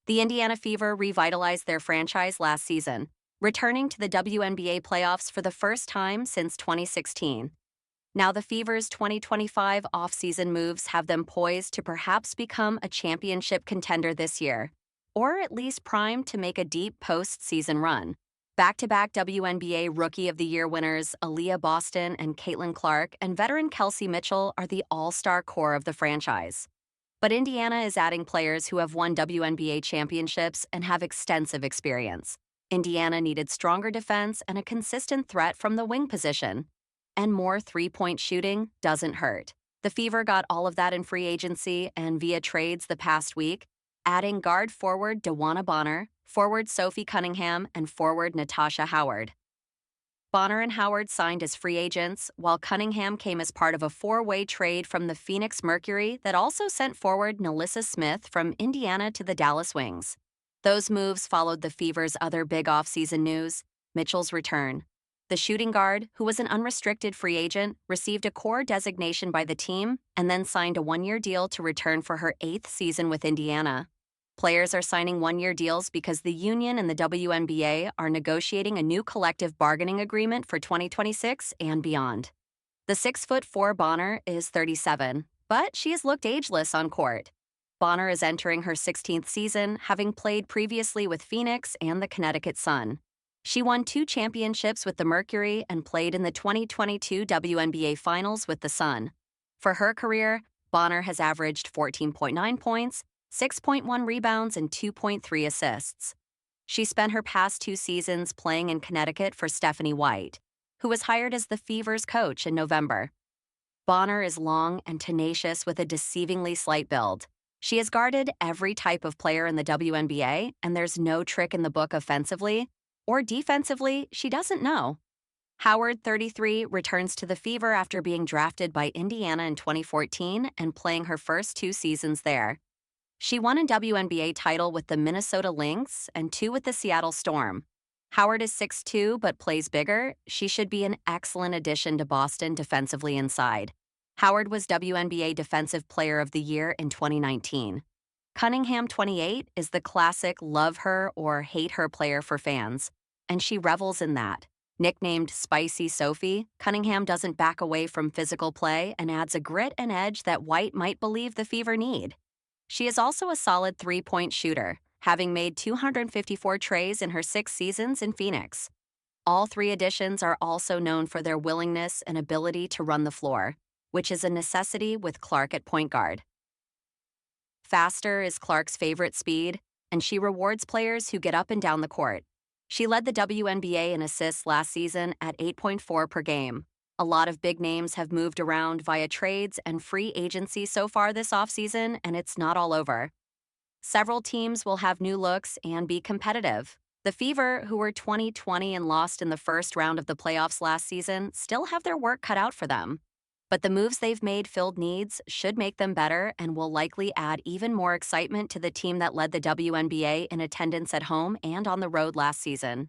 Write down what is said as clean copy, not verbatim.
The Indiana Fever revitalized their franchise last season, returning to the WNBA playoffs for the first time since 2016. Now, the Fever's 2025 offseason moves have them poised to perhaps become a championship contender this year, or at least primed to make a deep postseason run. Back-to-back WNBA Rookie of the Year winners Aaliyah Boston and Caitlin Clark and veteran Kelsey Mitchell are the all-star core of the franchise. But Indiana is adding players who have won WNBA championships and have extensive experience. Indiana needed stronger defense and a consistent threat from the wing position. And more three-point shooting doesn't hurt. The Fever got all of that in free agency and via trades the past week, adding guard forward Dewanna Bonner, forward Sophie Cunningham, and forward Natasha Howard. Bonner and Howard signed as free agents, while Cunningham came as part of a four-way trade from the Phoenix Mercury that also sent forward Nalissa Smith from Indiana to the Dallas Wings. Those moves followed the Fever's other big offseason news, Mitchell's return. The shooting guard, who was an unrestricted free agent, received a core designation by the team and then signed a one-year deal to return for her 8th season with Indiana. Players are signing one-year deals because the union and the WNBA are negotiating a new collective bargaining agreement for 2026 and beyond. The 6'4" Bonner is 37, but she has looked ageless on court. Bonner is entering her 16th season, having played previously with Phoenix and the Connecticut Sun. She won 2 championships with the Mercury and played in the 2022 WNBA Finals with the Sun. For her career, Bonner has averaged 14.9 points, 6.1 rebounds, and 2.3 assists. She spent her past 2 seasons playing in Connecticut for Stephanie White, who was hired as the Fever's coach in November. Bonner is long and tenacious with a deceivingly slight build. She has guarded every type of player in the WNBA, and there's no trick in the book offensively or defensively she doesn't know. Howard, 33, returns to the Fever after being drafted by Indiana in 2014 and playing her first 2 seasons there. She won a WNBA title with the Minnesota Lynx and 2 with the Seattle Storm. Howard is 6'2" but plays bigger. She should be an excellent addition to Boston defensively inside. Howard was WNBA Defensive Player of the Year in 2019. Cunningham, 28, is the classic love her or hate her player for fans, and she revels in that. Nicknamed Spicy Sophie, Cunningham doesn't back away from physical play and adds a grit and edge that White might believe the Fever need. She is also a solid three-point shooter, having made 254 trays in her 6 seasons in Phoenix. All 3 additions are also known for their willingness and ability to run the floor, which is a necessity with Clark at point guard. Faster is Clark's favorite speed, and she rewards players who get up and down the court. She led the WNBA in assists last season at 8.4 per game. A lot of big names have moved around via trades and free agency so far this offseason, and it's not all over. Several teams will have new looks and be competitive. The Fever, who were 20-20 and lost in the first round of the playoffs last season, still have their work cut out for them. But the moves they've made filled needs should make them better and will likely add even more excitement to the team that led the WNBA in attendance at home and on the road last season.